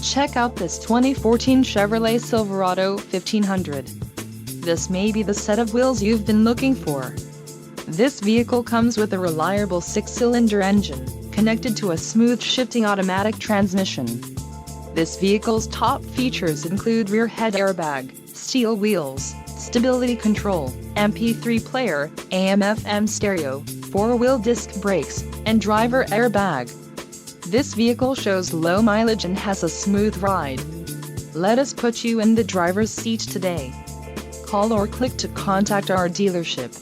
Check out this 2014 Chevrolet Silverado 1500. This may be the set of wheels you've been looking for. This vehicle comes with a reliable 6-cylinder engine, connected to a smooth shifting automatic transmission. This vehicle's top features include rear head airbag, steel wheels, stability control, MP3 player, AM/FM stereo, 4-wheel disc brakes, and driver airbag. This vehicle shows low mileage and has a smooth ride. Let us put you in the driver's seat today. Call or click to contact our dealership.